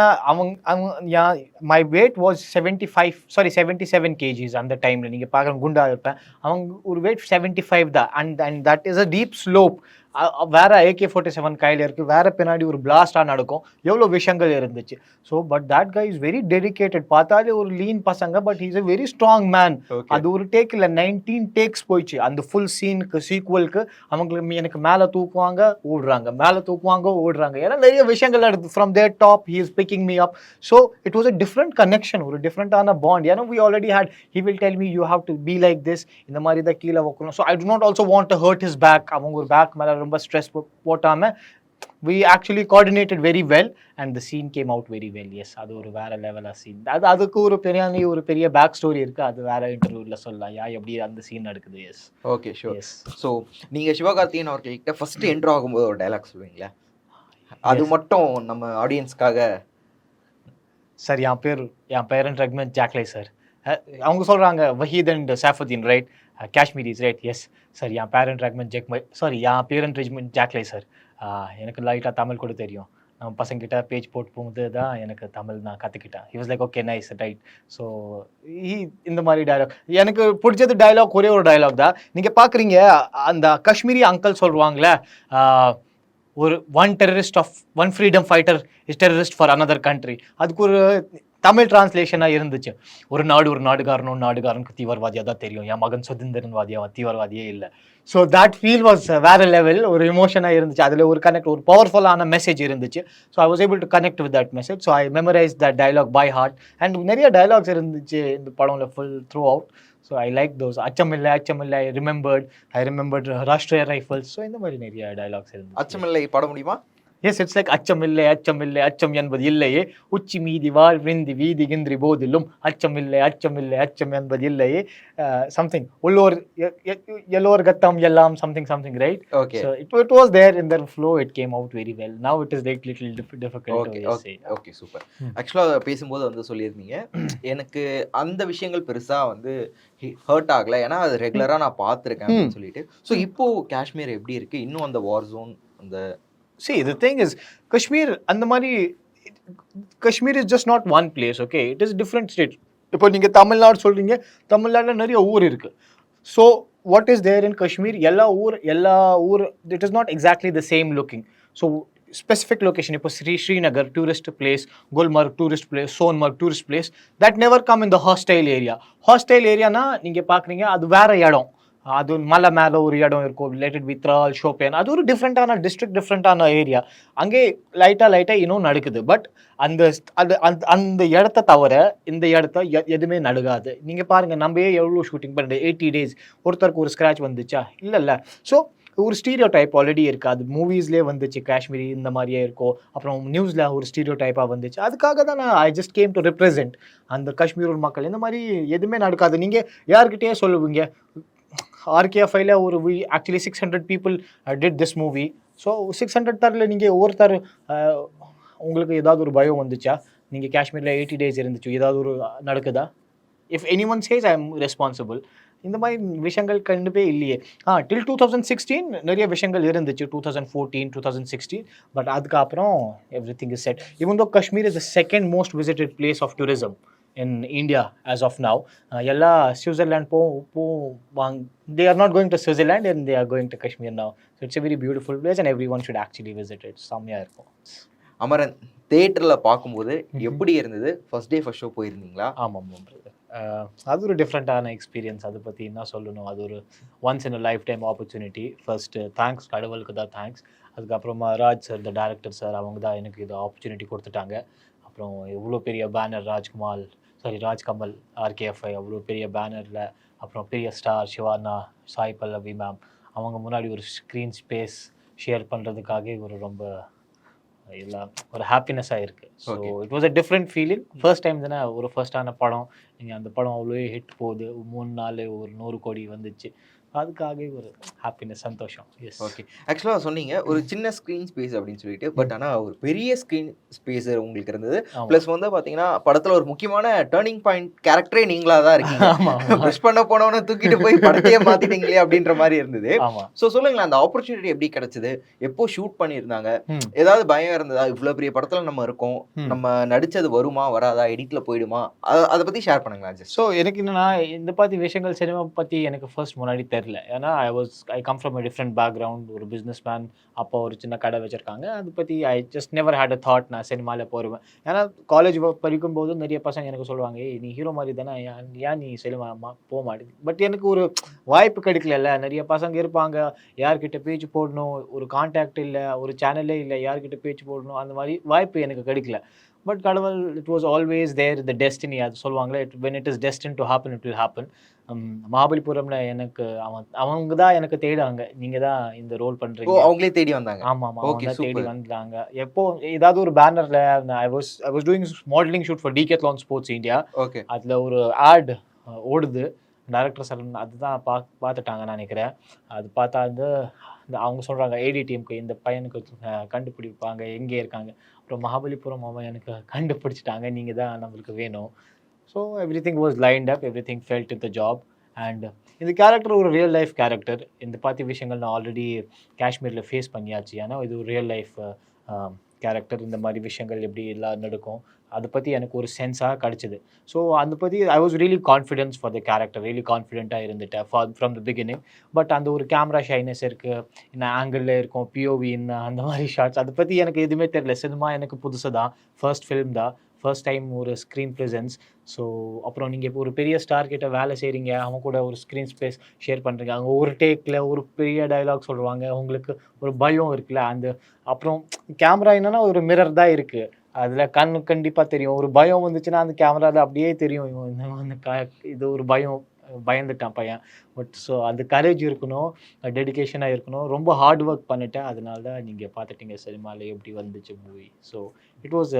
மை வெயிட் வாஸ் 77 kgs அந்த டைம்ல. நீங்க பாக்குற குண்டா இருப்பேன், அவங்க ஒரு வெயிட் 75 தான். And that is a deep slope. வேற AK-47 கையில் இருக்குது, வேற பின்னாடி ஒரு பிளாஸ்டாக நடக்கும், எவ்வளோ விஷயங்கள் இருந்துச்சு. So but that guy is very dedicated. பார்த்தாலே ஒரு லீன் பசங்க, but he's a very strong man. அது ஒரு டேக் இல்லை, 19 டேக்ஸ் போயிடுச்சு அந்த ஃபுல் சீனுக்கு, சீக்குவலுக்கு. அவங்களுக்கு எனக்கு மேலே தூக்குவாங்க ஓடுறாங்க, மேலே தூக்குவாங்க ஓடுறாங்க, ஏன்னா நிறைய விஷயங்கள் நடக்குது. From there top he is picking me up. So it was a different connection, ஒரு டிஃப்ரெண்டான பாண்ட். ஏன்னா we already had, he will tell me you have to be like this, இந்த மாதிரி தான் கீழே வைக்கணும். So I do not also want to hurt his back. அவங்க ஒரு பேக் மேலே ரொம்ப ஸ்ட்ரெஸ் போட்டாமல் we actually coordinated very well and the scene came out very well. Yes, அது ஒரு வேற லெவலா சீன். அதுக்கு ஒரு பெரிய பேக் ஸ்டோரி இருக்கு, அது வேற இன்டர்வியூல சொல்லலாம் எப்படி அந்த சீன் நடக்குது. S, okay, sure. ஸோ நீங்க சிவகார்த்திகேயன் அவர்கிட்ட ஃபர்ஸ்ட் என்ட்ரு ஆகும்போது ஒரு டயலாக் சொல்லுவீங்களா? அது மட்டும் நம்ம ஆடியன்ஸ்க்காக. சார், என் பேரண்ட் ரெக்மெண்ட் ஜாக்லே சார். அவங்க சொல்றாங்க Waheed and Safuddin right, Kashmiris right. Yes sir, என் பேரண்ட் ரெக்மெண்ட் என் பேரண்ட் ரெஜ்மெண்ட் ஜாக்லே சார். எனக்கு லைட்டாக தமிழ் கூட தெரியும், நம்ம பசங்கிட்ட பேஜ் போட்டு போகும்போது தான் எனக்கு தமிழ் நான் கற்றுக்கிட்டேன். He was like okay nice right. So இந்த மாதிரி டைலாக் எனக்கு பிடிச்சது. டைலாக் ஒரே ஒரு டைலாக் தான். நீங்கள் பார்க்குறீங்க அந்த காஷ்மீரி அங்கிள் சொல்லுவாங்களே, ஒரு one freedom fighter is terrorist for another country. அதுக்கு ஒரு தமிழ் டிரான்ஸ்லேஷனாக இருந்துச்சு, ஒரு நாடுகாரனுக்கு தீவிரவாதியாக தான் தெரியும், என் மகன் சுதந்திரன்வாதியா, தீவிரவாதியே இல்லை. ஸோ தட் ஃபீல் வாஸ் வேற லெவல், ஒரு இமோஷனாக இருந்துச்சு. அதில் ஒரு கனெக்ட், ஒரு பவர்ஃபுல்லான மெசேஜ் இருந்துச்சு. So I was able to connect with that message. So I memorise that dialogue by heart. And நிறைய டைலாக்ஸ் இருந்துச்சு இந்த படம்ல full throughout. So I like those. அச்சமில்லை I remembered Rashtriya rifles. So இந்த மாதிரி நிறைய டைலாக்ஸ் இருந்துச்சு. அச்சமில்லை பாட முடியுமா? எஸ், இட்ஸ் லைக் அச்சமில்லை அச்சம் என்பது இல்லையே, உச்சி மீதி வாழ் விந்தி வீதி கிந்திரி போதிலும் அச்சமில்லை அச்சம் என்பது இல்லையே, சம்திங் உள்ளோர் எல்லோர் கத்தம் எல்லாம் something right. Okay, so it was there in their flow, it came out very well. Now it is like little difficult to say. Okay, super. ஆக்சுவலா பேசும்போது வந்து சொல்லியிருந்தீங்க, எனக்கு அந்த விஷயங்கள் பெருசா வந்து ஹர்ட் ஆகல, ஏன்னா அது ரெகுலரா நான் பார்த்துருக்கேன் அப்படின்னு சொல்லிட்டு. ஸோ இப்போ காஷ்மீர் எப்படி இருக்கு? இன்னும் அந்த வார் ஜோன், அந்த see the thing is Kashmir and mari Kashmir is just not one place, okay, it is different states. இப்போ நீங்க தமிழ்நாடு சொல்றீங்க, தமிழ்நாடுல நிறைய ஊர் இருக்கு. So what is there in Kashmir, எல்லா ஊர் it is not exactly the same looking. So specific location, இப்போ Srinagar tourist place, Gulmarg tourist place, Sonmarg tourist place, that never come in the hostile area na நீங்க பாக்குறீங்க அது வேற இடம். அது மலை மேலே ஒரு இடம் இருக்கும், ரிலேட்டட் வித் த்ரால் ஷோப்பேன், அது ஒரு டிஃப்ரெண்டான டிஸ்ட்ரிக்ட், டிஃப்ரெண்டான ஏரியா. அங்கே லைட்டாக இன்னும் நடக்குது. பட் அந்த இடத்த தவிர இந்த இடத்த எதுவுமே நடுகாது. நீங்கள் பாருங்கள், நம்ம எவ்வளோ ஷூட்டிங் பண்ணுறது, 80 days ஒருத்தருக்கு ஒரு ஸ்க்ராட்ச் வந்துச்சா? இல்லை. ஸோ ஒரு ஸ்டீரியோ டைப் ஆல்ரெடி இருக்குது. அது மூவிஸ்லேயே வந்துச்சு, காஷ்மீரி இந்த மாதிரியே இருக்கும். அப்புறம் நியூஸில் ஒரு ஸ்டீரியோ டைப்பாக வந்துச்சு. அதுக்காக தான் நான் ஐ ஜஸ்ட் கேம் டு ரெப்ரசென்ட் அந்த காஷ்மீர் மக்கள். இந்த மாதிரி எதுவுமே நடக்காது. நீங்கள் யார்கிட்டயே சொல்லுவீங்க, RKFIல ஒரு actually 600 people did this movie. So 600 தரில் நீங்கள் ஒவ்வொருத்தர் உங்களுக்கு ஏதாவது ஒரு பயம் வந்துச்சா? நீங்கள் காஷ்மீரில் 80 days இருந்துச்சு, ஏதாவது ஒரு நடக்குதா? If any one says I am responsible, இந்த மாதிரி விஷயங்கள் கண்டிப்பாக இல்லையே. டில் 2016 நிறைய விஷயங்கள் இருந்துச்சு, 2014, 2016. பட் அதுக்கப்புறம் every thing is set. Even though Kashmir is the second most visited place of tourism in India as of now. Yalla Switzerland they are not going to Switzerland and they are going to Kashmir now. So it's a very beautiful place and everyone should actually visit it. செம்மையா இருக்கும். அமரன் தியேட்டர்ல பார்க்கும்போது எப்படி இருந்தது? ஃபர்ஸ்ட் டே ஃபர்ஸ்ட் ஷோ போயிருந்தீங்களா? ஆமாம் பிரதர், அது ஒரு டிஃப்ரெண்ட்டான எக்ஸ்பீரியன்ஸ். அதை பற்றி என்ன சொல்லணும், அது ஒரு once in a life time opportunity. First thanks, கடவுளுக்கு தான் தேங்க்ஸ். அதுக்கப்புறமா ராஜ் சார், இந்த டேரக்டர் சார், அவங்க தான் எனக்கு இது ஆப்பர்ச்சுனிட்டி கொடுத்துட்டாங்க. அப்புறம் எவ்வளோ பெரிய பேனர், ராஜ்கமல் RKFI அவ்வளோ பெரிய பேனரில், அப்புறம் பெரிய ஸ்டார் சிவானா, சாய் பல்லவி மேம், அவங்க முன்னாடி ஒரு ஸ்க்ரீன் ஸ்பேஸ் ஷேர் பண்ணுறதுக்காக ரொம்ப எல்லாம் ஒரு ஹாப்பினஸ்ஸாக இருக்குது. So it was a different feeling. First time தானே, ஒரு ஃபர்ஸ்டான படம். நீங்கள் அந்த படம் அவ்வளோ ஹிட் போகுது, 3 நாள் ஒரு 100 கோடி வந்துச்சு. அதுக்காக ஒரு ஹாப்பினஸ், சந்தோஷம். Yes, okay. ஆக்சுவலாக சொன்னீங்க ஒரு சின்ன ஸ்க்ரீன் ஸ்பேஸ் அப்படின்னு சொல்லிட்டு, பட் ஆனால் ஒரு பெரிய ஸ்க்ரீன் ஸ்பேஸ் உங்களுக்கு இருந்தது. ப்ளஸ் வந்து பார்த்தீங்கன்னா படத்தில் ஒரு முக்கியமான டேர்னிங் பாயிண்ட் கேரக்டரே நீங்களாக தான் இருக்கீங்க. ப்ரெஷ் பண்ண போனவனை தூக்கிட்டு போய் படத்தையே மாற்றிட்டீங்களே அப்படின்ற மாதிரி இருந்தது. ஸோ சொல்லுங்களேன், அந்த ஆப்பர்ச்சுனிட்டி எப்படி கிடைச்சது? எப்போ ஷூட் பண்ணியிருந்தாங்க? ஏதாவது பயம் இருந்ததா? இவ்வளோ பெரிய படத்தில் நம்ம இருக்கோம், நம்ம நடித்தது வருமா வராதா, எடிட்டில் போயிடுமா? அதை பற்றி ஷேர் பண்ணுங்களா? ஸோ எனக்கு என்னன்னா, இந்த மாதிரி விஷயங்கள் சினிமா பற்றி எனக்கு ஃபர்ஸ்ட் முன்னாடி தெரில. ஏன்னா I come from a different background. ஒரு பிஸ்னஸ் மேன், அப்பா ஒரு சின்ன கடை வச்சுருக்காங்க. அதை பற்றி I just never had a thought நான் சினிமாவில் போடுவேன். ஏன்னா காலேஜ் படிக்கும்போது நிறைய பசங்க எனக்கு சொல்லுவாங்க, ஏய் நீ ஹீரோ மாதிரி தானே, ஏன் நீ சினிமா போக மாட்டேங்குது. பட் எனக்கு ஒரு வாய்ப்பு கிடைக்கல. நிறைய பசங்க இருப்பாங்க, யார்கிட்ட பேச்சு போடணும், ஒரு கான்டாக்ட் இல்லை, ஒரு சேனலே இல்லை, யார்கிட்ட பேச்சு போடணும், அந்த மாதிரி வாய்ப்பு எனக்கு கிடைக்கல. பட் கடவுள், it was always there, the destiny அது சொல்லுவாங்களே, when it is destined to happen it will happen. மகாபலிபுரம்ல எனக்கு அவங்க தான் எனக்கு தேடாங்க, நீங்க தான் இந்த ரோல் பண்றீங்க. அவங்களே தேடி வந்தாங்க? ஆமா, அவங்க தான் தேடி வந்தாங்க. எப்போ ஏதாவது ஒரு பேனர்ல I was doing modelling shoot for Decathlon sports India. அதுல ஒரு ஆட் ஓடுது, டைரக்டர் சார் அதுதான் பார்த்துட்டாங்கன்னு நினைக்கிறேன். அது பார்த்தா அவங்க சொல்கிறாங்க ஏடிடிஎம்க்கு இந்த பையனுக்கு கண்டுபிடிப்பாங்க எங்கே இருக்காங்க. அப்புறம் மகாபலிபுரம் அவன் எனக்கு கண்டுபிடிச்சிட்டாங்க, நீங்கள் தான் நம்மளுக்கு வேணும். So every thing was lined up, every thing felt in the job. And இந்த கேரக்டர் ஒரு ரியல் லைஃப் கேரக்டர். இந்த பார்த்த விஷயங்கள் நான் ஆல்ரெடி காஷ்மீரில் ஃபேஸ் பண்ணியாச்சு. ஏன்னா இது ஒரு ரியல் லைஃப் கேரக்டர். இந்த மாதிரி விஷயங்கள் எப்படி எல்லாம் நடக்கும் அதை பற்றி எனக்கு ஒரு சென்ஸாக கிடச்சிது. ஸோ அதை பற்றி I was really confidence for the character, really கான்ஃபிடென்ட்டாக இருந்துட்டேன் ஃப்ரம் த பிகினிங். பட் அந்த ஒரு கேமரா ஷைனஸ் இருக்குது, என்ன ஆங்கிளில் இருக்கும், பிஓவின்னு அந்த மாதிரி ஷார்ட்ஸ், அதை பற்றி எனக்கு எதுவுமே தெரியல. சினிமா எனக்கு புதுசு தான், ஃபர்ஸ்ட் ஃபிலிம் தான், ஃபர்ஸ்ட் டைம் ஒரு ஸ்க்ரீன் ப்ரெசன்ஸ். ஸோ அப்புறம் நீங்கள் இப்போ ஒரு பெரிய ஸ்டார் கிட்ட வேலை செய்கிறீங்க, அவங்க கூட ஒரு ஸ்க்ரீன் ஸ்பேஸ் ஷேர் பண்ணுறீங்க, அவங்க ஒரு டேக்கில் ஒரு பெரிய டைலாக் சொல்லுவாங்க, உங்களுக்கு ஒரு பயம் இருக்குல்ல. அந்த அப்புறம் கேமரா என்னென்னா ஒரு மிரர் தான் இருக்குது, அதில் கண்டிப்பாக தெரியும். ஒரு பயம் வந்துச்சுன்னா அந்த கேமராவில் அப்படியே தெரியும், இது ஒரு பயந்துட்டான் பையன். பட் ஸோ அந்த கரேஜ் இருக்கணும், டெடிக்கேஷனாக இருக்கணும். ரொம்ப ஹார்ட் ஒர்க் பண்ணிட்டேன். அதனால தான் நீங்கள் பார்த்துட்டீங்க சினிமாவில் எப்படி வந்துச்சு மூவி. ஸோ இட் வாஸ்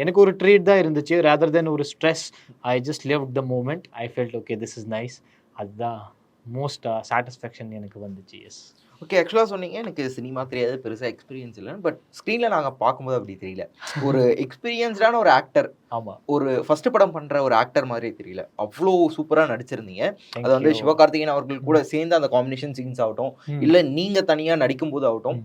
எனக்கு ஒரு ட்ரீட் தான் இருந்துச்சு, ரேதர் தென் ஒரு stress. I just lived the moment. I felt okay, this is nice. அதுதான் மோஸ்ட் சாட்டிஸ்ஃபேக்ஷன் எனக்கு வந்துச்சு. எஸ். ஓகே, ஆக்சுவலாக சொன்னீங்க எனக்கு சினிமா தெரியாது, பெருசாக எக்ஸ்பீரியன்ஸ் இல்லைன்னு. பட் ஸ்க்ரீனில் நாங்கள் பார்க்கும்போது அப்படி தெரியல. ஒரு எக்ஸ்பீரியன்ஸ்டான ஒரு ஆக்டர், ஆமாம், ஒரு ஃபர்ஸ்ட் படம் பண்ணுற ஒரு ஆக்டர் மாதிரி தெரியல. அவ்வளோ சூப்பராக நடிச்சிருந்தீங்க. அது வந்து சிவகார்த்திகேயன் அவர்கள் கூட சேர்ந்து அந்த காம்பினேஷன் சீன்ஸ் ஆகட்டும், இல்லை நீங்கள் தனியாக நடிக்கும்போது ஆகட்டும்,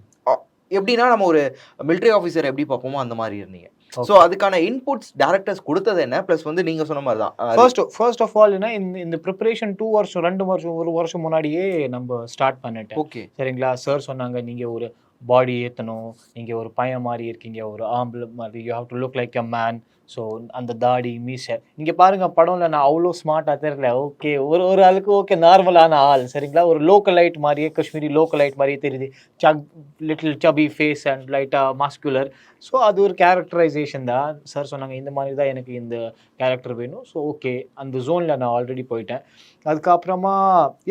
எப்படின்னா நம்ம ஒரு மிலிட்ரி ஆஃபீஸர் எப்படி பார்ப்போமோ அந்த மாதிரி இருந்தீங்க. ஸோ அதுக்கான இன்புட்ஸ் டேரக்டர்ஸ் கொடுத்தது என்ன, ப்ளஸ் வந்து நீங்கள் சொன்ன மாதிரி தான் ஃபர்ஸ்ட் ஆஃப் ஆல் இந்த ப்ரிப்பரேஷன் 2 வருஷம் 2 வருஷம் 1 வருஷம் முன்னாடியே நம்ம ஸ்டார்ட் பண்ணிட்டேன். ஓகே, சரிங்களா. சார் சொன்னாங்க, நீங்கள் ஒரு பாடி ஏற்றணும், நீங்கள் ஒரு பையன் மாதிரி இருக்கீங்க, ஒரு ஆம்பளை மாதிரி, you have to look like a man. So அந்த தாடி மீசை நீங்கள் பாருங்கள், படம்ல நான் அவ்வளோ ஸ்மார்ட்டாக தெரியல. ஓகே, ஒரு ஆளுக்கு ஓகே நார்மலான ஆள், சரிங்களா. ஒரு லோக்கல் லைட் மாதிரியே, காஷ்மீரி லோக்கல் லைட் மாதிரியே தெரியுது. லிட்டில் சபி ஃபேஸ் அண்ட் லைட்டாக மாஸ்குலர். ஸோ அது ஒரு கேரக்டரைசேஷன் தான். சார் சொன்னாங்க இந்த மாதிரி தான் எனக்கு இந்த கேரக்டர் வேணும். ஸோ ஓகே, அந்த ஜோனில் நான் ஆல்ரெடி போயிட்டேன். அதுக்கப்புறமா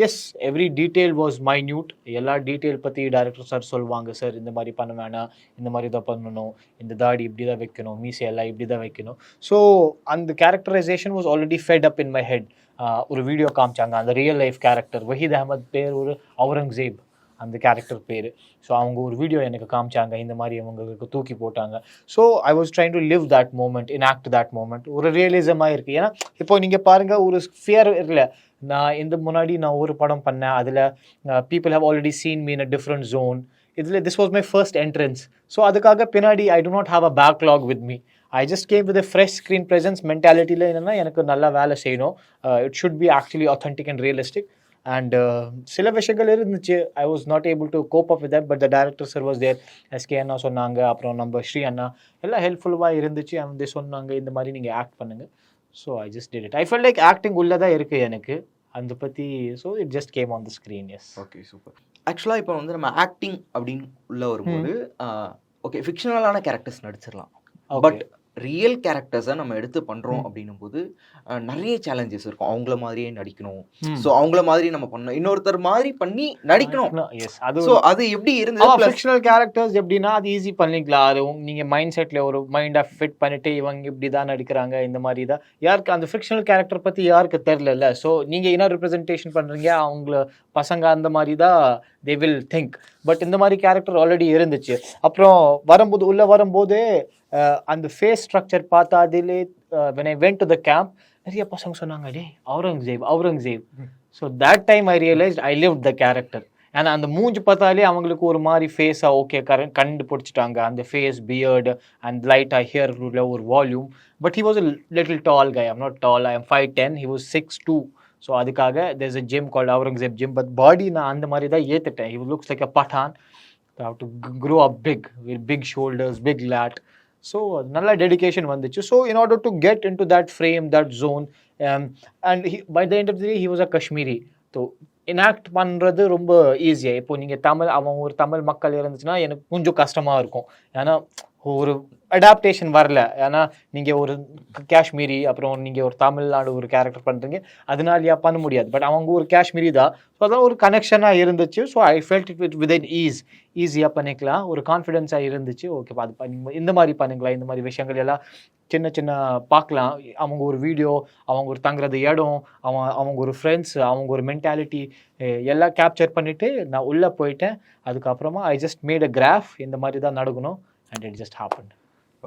yes, every detail was minute. எல்லா டீட்டெயில் பற்றி டைரக்டர் சார் சொல்லுவாங்க, சார் இந்த மாதிரி பண்ண வேணாம், இந்த மாதிரி தான் பண்ணணும், இந்த தாடி இப்படி தான் வைக்கணும், மீசை எல்லாம் இப்படி தான் வைக்கணும். ஸோ அந்த characterisation was already fed up in my head. ஒரு வீடியோ காமிச்சாங்க, அந்த real life character Waheed Ahmed பேர், ஒரு அவுரங்கசீப் அந்த கேரக்டர் பேர். ஸோ அவங்க ஒரு வீடியோ எனக்கு காமிச்சாங்க, இந்த மாதிரி அவங்களுக்கு தூக்கி போட்டாங்க. So I was trying to live that moment, enact that moment. ஒரு ரியலிசமாக இருக்குது. ஏன்னா இப்போ நீங்கள் பாருங்கள், ஒரு ஃபியர் இல்லை. நான் இந்த முன்னாடி நான் ஒரு படம் பண்ணேன், அதில் people have already seen me in a different zone. இதில் this was my first entrance. So அதுக்காக பின்னாடி I do not have a backlog with me. I just came with a fresh screen presence மென்டாலிட்டியில். என்னென்னா எனக்கு நல்லா வேலை செய்யணும், it should be actually authentic and realistic. And சில விஷயங்கள் இருந்துச்சு, I was not able to cope up with that. But the director sir was there, SK அண்ணா சொன்னாங்க, அப்புறம் நம்ம ஸ்ரீ அண்ணா எல்லாம் ஹெல்ப்ஃபுல்லாக இருந்துச்சு. அவங்க சொன்னாங்க இந்த மாதிரி நீங்கள் ஆக்ட் பண்ணுங்கள். So I just did it. I felt like acting உள்ளே தான் இருக்குது எனக்கு அந்த பற்றி. So it just came on the screen. Yes. Okay, super. ஆக்சுவலாக இப்போ வந்து நம்ம ஆக்டிங் அப்படின்னு உள்ளே வரும்போது ஓகே, ஃபிக்ஷனலான கேரக்டர்ஸ் நடிச்சிடலாம். பட் ரியல் கேரக்டர்ஸை நம்ம எடுத்து பண்ணுறோம் அப்படின்னும் போது நிறைய சேலஞ்சஸ் இருக்கும். அவங்கள மாதிரியே நடிக்கணும், ஸோ அவங்கள மாதிரி நம்ம பண்ணணும், இன்னொருத்தர் மாதிரி பண்ணி நடிக்கணும். அது எப்படி இருந்தது? ஃபிக்ஷனல் கேரக்டர்ஸ் எப்படின்னா அது ஈஸி பண்ணிக்கலாம். அது நீங்கள் மைண்ட் செட்டில் ஒரு மைண்டை ஃபிட் பண்ணிட்டு இவங்க இப்படி தான் நடிக்கிறாங்க, இந்த மாதிரி தான். யாருக்கு அந்த ஃபிக்ஷனல் கேரக்டர் பற்றி யாருக்கு தெரில. ஸோ நீங்கள் என்ன ரெப்ரஸன்டேஷன் பண்ணுறீங்க, அவங்கள பசங்க அந்த மாதிரி தான் தே வில் திங்க். பட் இந்த மாதிரி கேரக்டர் ஆல்ரெடி இருந்துச்சு. அப்புறம் வரும்போது அந்த ஃபேஸ் ஸ்ட்ரக்சர் பார்த்தா அதிலே when I went to the camp, நிறைய பசங்க சொன்னாங்க, டே Aurangzeb. So that time I realised I lived the character. ஏன்னா அந்த மூஞ்சி பார்த்தாலே அவங்களுக்கு ஒரு மாதிரி ஃபேஸாக ஓகே கண்டுபிடிச்சிட்டாங்க. அந்த ஃபேஸ், பியர்டு அண்ட் லைட்டாக ஹியர் ஒரு volume. But he was a little tall guy. I'm not tall, I am 5'10", he was 6'2". So அதுக்காக there's a gym called Aurangzeb gym, but பாடி நான் அந்த மாதிரி தான் ஏற்றுட்டேன். he looks like a pathan. I have to grow up big with big shoulders, big lat. So நல்ல டெடிகேஷன் வந்துச்சு. So in order to get into that frame, that zone, and by the end of the day he was a Kashmiri. So இனாக்ட் பண்ணுறது ரொம்ப ஈஸியாக. இப்போ நீங்கள் அவன் ஒரு தமிழ் மக்கள் இருந்துச்சுன்னா எனக்கு கொஞ்சம் கஷ்டமாக இருக்கும். ஏன்னா ஒரு அடாப்டேஷன் வரல. ஏன்னா நீங்கள் ஒரு காஷ்மீரி அப்புறம் நீங்கள் ஒரு தமிழ்நாடு ஒரு கேரக்டர் பண்ணுறீங்க, அதனாலயா பண்ண முடியாது. பட் அவங்க ஒரு காஷ்மீரி தான். ஸோ அதெல்லாம் ஒரு கனெக்ஷனாக இருந்துச்சு. So I felt it with ஈஸியாக பண்ணிக்கலாம், ஒரு கான்ஃபிடென்ஸாக இருந்துச்சு. ஓகே அது இந்த மாதிரி பண்ணுங்களா, இந்த மாதிரி விஷயங்கள் எல்லாம் சின்ன சின்ன பார்க்கலாம். அவங்க ஒரு வீடியோ, அவங்க ஒரு தங்குறது இடம், அவங்க ஒரு ஃப்ரெண்ட்ஸ், அவங்க ஒரு மென்டாலிட்டி எல்லாம் கேப்சர் பண்ணிவிட்டு நான் உள்ளே போயிட்டேன். அதுக்கப்புறமா I just made a graph, இந்த மாதிரி தான் நடக்கணும், and it just happen.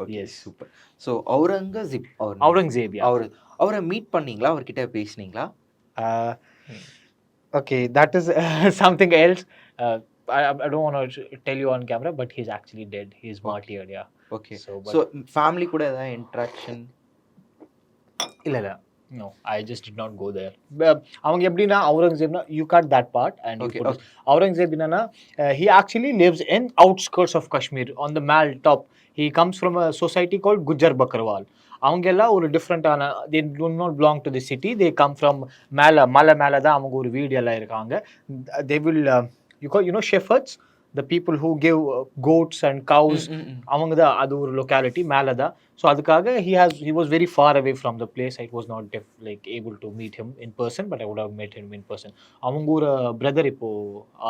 Okay super. So Aurangzeb அவரை மீட் பண்ணீங்களா, அவர்கிட்ட பேசுனீங்களா? Okay, that is something else. I don't want to tell you on camera, but he's actually dead. He's martyred, yeah. Okay. So family கூட ஏதாவது இன்டராக்ஷன்? இல்ல no, I just did not go there. அவங்க எப்படின்னா அவுரங்கசீப்னா you cut that part and okay, you put Aurangzeb என்னன்னா he actually lives in outskirts of Kashmir on the mal top. He comes from a society called Gujar Bakarwal. அவங்க எல்லாம் ஒரு டிஃப்ரெண்டான, they do not belong to the city, they come from மலை மேலே தான் அவங்க ஒரு வீடு எல்லாம் இருக்காங்க. They will you know shepherds, the people who give goats and cows, அவங்க தான் அது ஒரு locality மேலே தான். ஸோ அதுக்காக he was very far away from the place. I was not like able to meet him in person, but I would have met him in person. அவங்க ஒரு பிரதர் இப்போ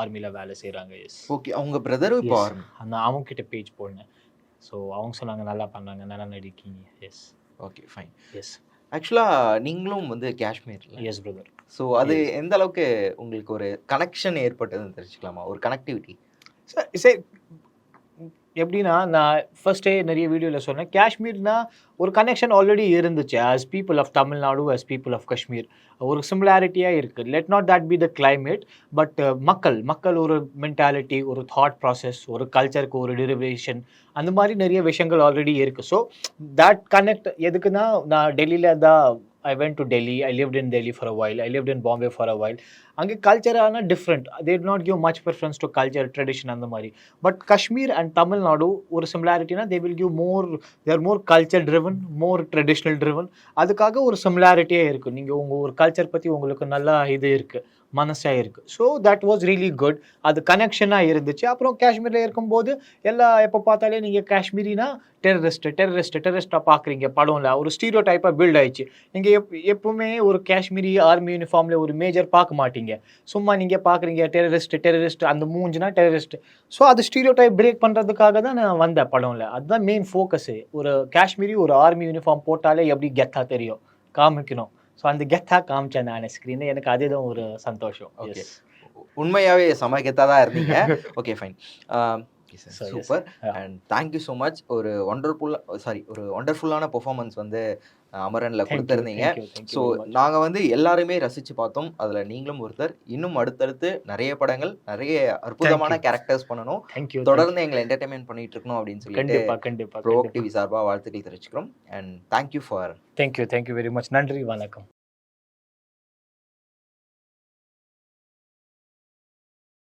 ஆர்மியில் வேலை செய்கிறாங்க. எஸ் ஓகே, அவங்க பிரதரும் இப்போ ஆர்மி. நான் அவங்க கிட்ட பேஜ் போனேன். ஸோ அவங்க சொன்னாங்க நல்லா பண்ணாங்க, நல்லா நடிக்கீங்க. Yes okay fine. எஸ் ஆக்சுவலாக நீங்களும் வந்து காஷ்மீரில். Yes brother. ஸோ அது எந்த அளவுக்கு உங்களுக்கு ஒரு கனெக்ஷன் ஏற்பட்டதுன்னு தெரிஞ்சுக்கலாமா, ஒரு கனெக்டிவிட்டி? சரி, எப்படின்னா நான் ஃபர்ஸ்டே நிறைய வீடியோவில் சொன்னேன், காஷ்மீர்னா ஒரு கனெக்ஷன் ஆல்ரெடி இருந்துச்சு. As people of Tamil Nadu, as people of Kashmir ஒரு சிமிலாரிட்டியாக இருக்குது. Let not that be the climate, but மக்கள் ஒரு மென்டாலிட்டி, ஒரு தாட் ப்ராசஸ், ஒரு கல்ச்சருக்கு ஒரு டெரிவேஷன், அந்த மாதிரி நிறைய விஷயங்கள் ஆல்ரெடி இருக்குது. ஸோ தட் கனெக்ட் எதுக்குன்னா, நான் டெல்லியில் தான் I went to Delhi. I lived in Delhi for a while. I lived in Bombay for a while. அங்கே கல்ச்சரான different. They did not give much preference to culture, tradition அந்த மாதிரி. பட் காஷ்மீர் அண்ட் தமிழ்நாடு ஒரு சிமிலாரிட்டினா they will give more, they are more culture driven, more traditional driven. அதுக்காக ஒரு சிமிலாரிட்டியே இருக்குது. நீங்கள் உங்கள் ஒரு கல்ச்சர் பற்றி உங்களுக்கு நல்லா இது இருக்குது, மனசாக இருக்குது. So that was really good. அது கனெக்ஷனாக இருந்துச்சு. அப்புறம் காஷ்மீரில் இருக்கும்போது எப்போ பார்த்தாலே நீங்கள் காஷ்மீரினா டெரரிஸ்ட்டாக பார்க்குறீங்க. படம்ல ஒரு ஸ்டீரியோ டைப்பாக பில்ட் ஆயிடுச்சு. நீங்கள் எப்பவுமே ஒரு காஷ்மீரி ஆர்மி யூனிஃபார்மில் ஒரு மேஜர் பார்க்க மாட்டீங்க. சும்மா நீங்கள் பார்க்குறீங்க டெரரிஸ்ட், அந்த மூஞ்சுனா டெரரிஸ்ட். ஸோ அது ஸ்டீரியோ டைப் பிரேக் பண்ணுறதுக்காக தான் நான் வந்தேன் படம்ல. அதுதான் மெயின் ஃபோக்கஸு. ஒரு காஷ்மீரி ஒரு ஆர்மி யூனிஃபார்ம் போட்டாலே எப்படி கெத்தாக தெரியும், காமிக்கணும். ஸோ அந்த கெத்தாக காமிச்சேன் நான் ஸ்க்ரீனு. எனக்கு அதுதான் ஒரு சந்தோஷம். ஓகே, உண்மையாகவே செம கெத்தாக தான் இருந்தீங்க. Okay fine. Super and thank you so much. ஒரு ஒண்டர்ஃபுல்லான பெர்ஃபார்மன்ஸ் வந்து அமரனில் கொடுத்துருந்தீங்க. ஸோ நாங்கள் வந்து எல்லாருமே ரசித்து பார்த்தோம், அதில் நீங்களும் ஒருத்தர். இன்னும் அடுத்தடுத்து நிறைய படங்கள், நிறைய அற்புதமான கேரக்டர்ஸ் பண்ணணும், தொடர்ந்து எங்களை என்டர்டைன்மெண்ட் பண்ணிட்டு இருக்கணும் அப்படின்னு சொல்லிட்டு ப்ரோவோக் டிவி சார்பாக வாழ்த்துக்கள் தெரிவிச்சுக்கிறோம். And thank you very much. நன்றி, வணக்கம்.